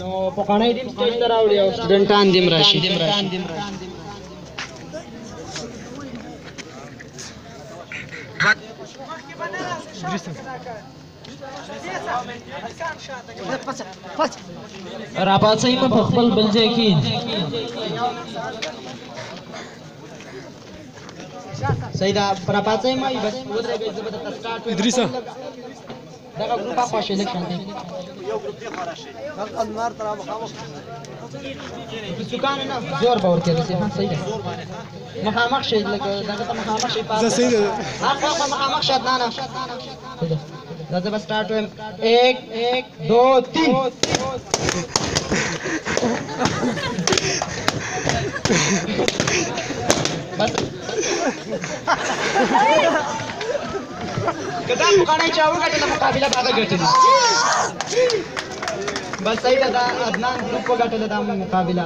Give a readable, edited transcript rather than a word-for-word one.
نو پخوانی ټیم سټیج ته راوړي او سټوډنټان دې راشي. راپاڅئ په خپل بل ځای کې. صحیح ده، راپاڅئ ما بس ودرېږئ، زه به درته سټارټ ویم. ادریسه دغه ګروپ اخوا شي، لږ شانتې څوکانو نه زور به ورکړې رسي. ها صحیح ده، مخامخ شئ، لږ دغه ته مخامخ شئ. زه صحیح ده اخوا مخامخ شئ. نه صحیح ده، دا زه به سټارټ ویم. 1 2 3 بس که دا پخوانی چا وګټله مقابله به هغه ګټلي. بس صحیح ده، دا عدنان ګروپ وګټله دا مقابله.